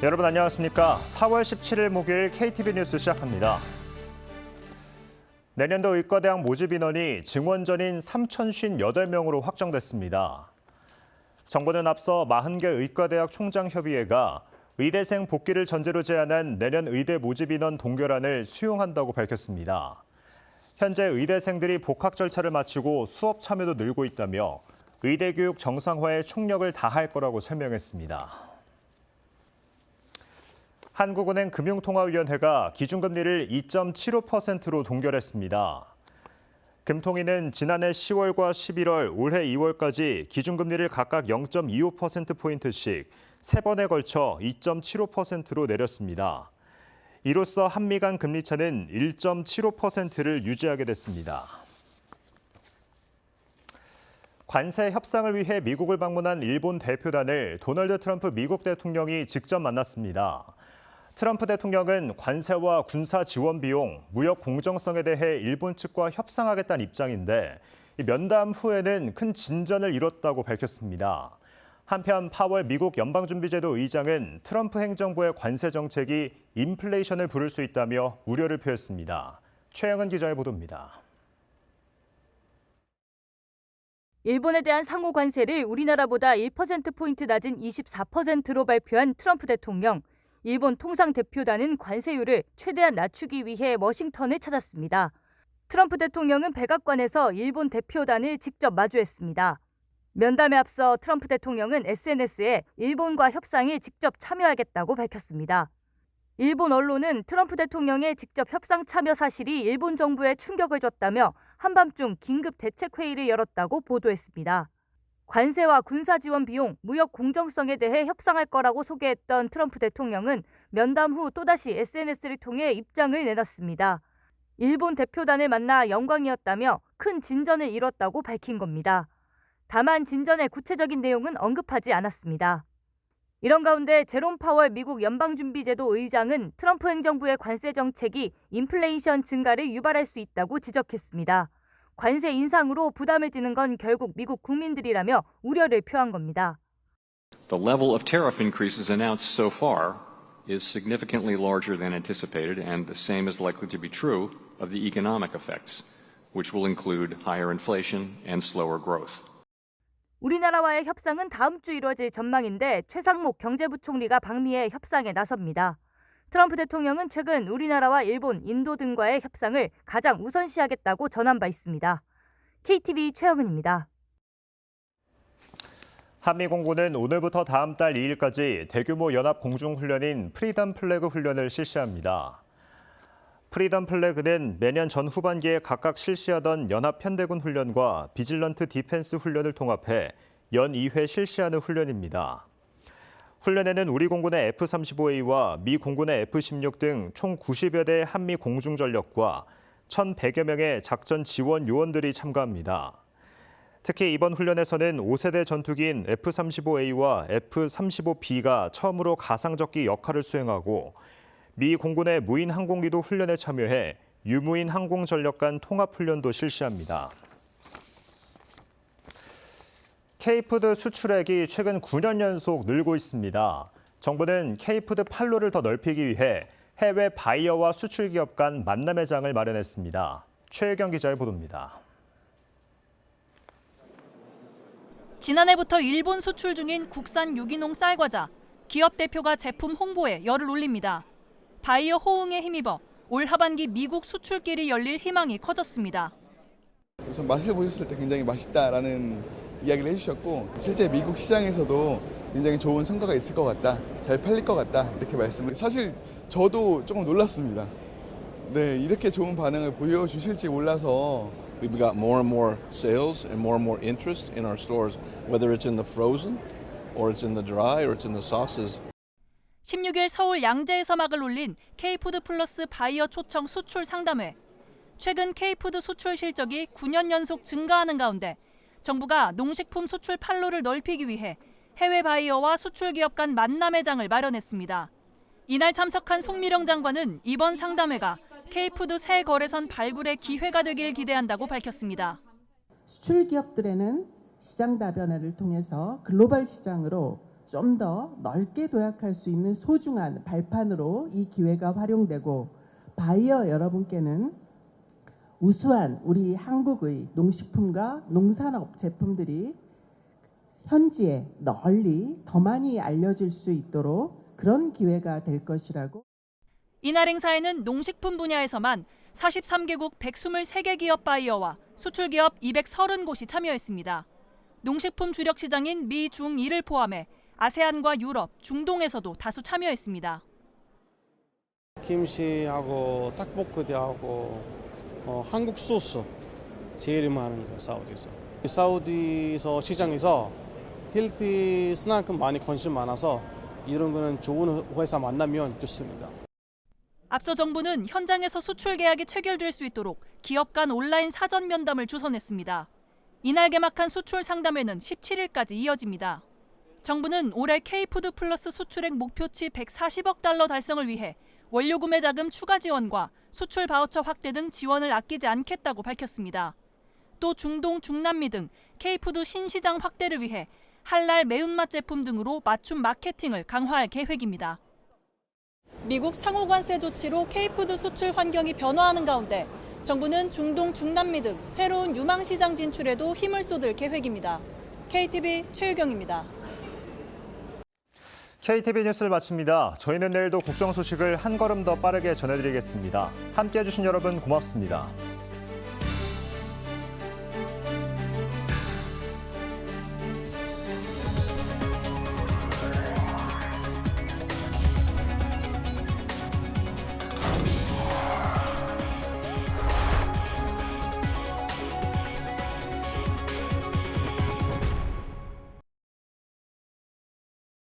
여러분 안녕하십니까? 4월 17일 목요일 KTV 뉴스 시작합니다. 내년도 의과대학 모집 인원이 증원전인 3,058명으로 확정됐습니다. 정부는 앞서 40개 의과대학 총장협의회가 의대생 복귀를 전제로 제안한 내년 의대 모집 인원 동결안을 수용한다고 밝혔습니다. 현재 의대생들이 복학 절차를 마치고 수업 참여도 늘고 있다며 의대 교육 정상화에 총력을 다할 거라고 설명했습니다. 한국은행 금융통화위원회가 기준금리를 2.75%로 동결했습니다. 금통위는 지난해 10월과 11월, 올해 2월까지 기준금리를 각각 0.25%포인트씩 3번에 걸쳐 2.75%로 내렸습니다. 이로써 한미 간 금리차는 1.75%를 유지하게 됐습니다. 관세 협상을 위해 미국을 방문한 일본 대표단을 도널드 트럼프 미국 대통령이 직접 만났습니다. 트럼프 대통령은 관세와 군사 지원 비용, 무역 공정성에 대해 일본 측과 협상하겠다는 입장인데 면담 후에는 큰 진전을 이뤘다고 밝혔습니다. 한편 파월 미국 연방준비제도 의장은 트럼프 행정부의 관세 정책이 인플레이션을 부를 수 있다며 우려를 표했습니다. 최영은 기자의 보도입니다. 일본에 대한 상호 관세를 우리나라보다 1%포인트 낮은 24%로 발표한 트럼프 대통령. 일본 통상대표단은 관세율을 최대한 낮추기 위해 워싱턴을 찾았습니다. 트럼프 대통령은 백악관에서 일본 대표단을 직접 마주했습니다. 면담에 앞서 트럼프 대통령은 SNS에 일본과 협상에 직접 참여하겠다고 밝혔습니다. 일본 언론은 트럼프 대통령의 직접 협상 참여 사실이 일본 정부에 충격을 줬다며 한밤중 긴급 대책회의를 열었다고 보도했습니다. 관세와 군사 지원 비용, 무역 공정성에 대해 협상할 거라고 소개했던 트럼프 대통령은 면담 후 또다시 SNS를 통해 입장을 내놨습니다. 일본 대표단을 만나 영광이었다며 큰 진전을 이뤘다고 밝힌 겁니다. 다만 진전의 구체적인 내용은 언급하지 않았습니다. 이런 가운데 제롬 파월 미국 연방준비제도 의장은 트럼프 행정부의 관세 정책이 인플레이션 증가를 유발할 수 있다고 지적했습니다. 관세 인상으로 부담을 지는 건 결국 미국 국민들이라며 우려를 표한 겁니다. The level of tariff increases announced so far is significantly larger than anticipated, and the same is likely to be true of the economic effects, which will include higher inflation and slower growth. 우리나라와의 협상은 다음 주 이루어질 전망인데 최상목 경제부총리가 방미해 협상에 나섭니다. 트럼프 대통령은 최근 우리나라와 일본, 인도 등과의 협상을 가장 우선시하겠다고 전한 바 있습니다. KTV 최영은입니다. 한미 공군은 오늘부터 다음 달 2일까지 대규모 연합 공중훈련인 프리덤 플래그 훈련을 실시합니다. 프리덤 플래그는 매년 전 후반기에 각각 실시하던 연합 편대군 훈련과 비질런트 디펜스 훈련을 통합해 연 2회 실시하는 훈련입니다. 훈련에는 우리 공군의 F-35A와 미 공군의 F-16 등 총 90여 대의 한미 공중전력과 1,100여 명의 작전 지원 요원들이 참가합니다. 특히 이번 훈련에서는 5세대 전투기인 F-35A와 F-35B가 처음으로 가상적기 역할을 수행하고 미 공군의 무인 항공기도 훈련에 참여해 유무인 항공전력 간 통합훈련도 실시합니다. K푸드 수출액이 최근 9년 연속 늘고 있습니다. 정부는 K푸드 판로를 더 넓히기 위해 해외 바이어와 수출 기업 간 만남의 장을 마련했습니다. 최혜경 기자의 보도입니다. 지난해부터 일본 수출 중인 국산 유기농 쌀과자, 기업 대표가 제품 홍보에 열을 올립니다. 바이어 호응에 힘입어 올 하반기 미국 수출길이 열릴 희망이 커졌습니다. 우선 맛을 보셨을 때 굉장히 맛있다라는 이야기를 해주셨고 실제 미국 시장에서도 굉장히 좋은 성과가 있을 것 같다, 잘 팔릴 것 같다 이렇게 말씀을 사실 저도 조금 놀랐습니다. 네, 이렇게 좋은 반응을 보여주실지 몰라서 We've got more and more sales and more interest in our stores, whether it's in the frozen or it's in the dry or it's in the sauces. 16일 서울 양재에서 막을 올린 K푸드 플러스 바이어 초청 수출 상담회. 최근 K푸드 수출 실적이 9년 연속 증가하는 가운데 정부가 농식품 수출 판로를 넓히기 위해 해외 바이어와 수출 기업 간 만남의 장을 마련했습니다. 이날 참석한 송미령 장관은 이번 상담회가 K푸드 새 거래선 발굴의 기회가 되길 기대한다고 밝혔습니다. 수출 기업들에는 시장 다변화를 통해서 글로벌 시장으로 좀 더 넓게 도약할 수 있는 소중한 발판으로 이 기회가 활용되고 바이어 여러분께는 우수한 우리 한국의 농식품과 농산업 제품들이 현지에 널리 더 많이 알려질 수 있도록 그런 기회가 될 것이라고. 이날 행사에는 농식품 분야에서만 43개국 123개 기업 바이어와 수출 기업 230곳이 참여했습니다. 농식품 주력 시장인 미, 중, 일을 포함해 아세안과 유럽, 중동에서도 다수 참여했습니다. 김치하고 닭볶음탕하고 한국 소스 제일 많은 거 사우디에서. 사우디에서 시장에서 헬티 스낵 많이 관심 많아서 이런 거는 좋은 회사 만나면 좋습니다. 앞서 정부는 현장에서 수출 계약이 체결될 수 있도록 기업 간 온라인 사전 면담을 주선했습니다. 이날 개막한 수출 상담회는 17일까지 이어집니다. 정부는 올해 K푸드 플러스 수출액 목표치 140억 달러 달성을 위해 원료 구매 자금 추가 지원과 수출 바우처 확대 등 지원을 아끼지 않겠다고 밝혔습니다. 또 중동, 중남미 등 K푸드 신시장 확대를 위해 할랄 매운맛 제품 등으로 맞춤 마케팅을 강화할 계획입니다. 미국 상호관세 조치로 K푸드 수출 환경이 변화하는 가운데 정부는 중동, 중남미 등 새로운 유망시장 진출에도 힘을 쏟을 계획입니다. KTV 최유경입니다. KTV 뉴스를 마칩니다. 저희는 내일도 국정 소식을 한 걸음 더 빠르게 전해드리겠습니다. 함께해 주신 여러분 고맙습니다.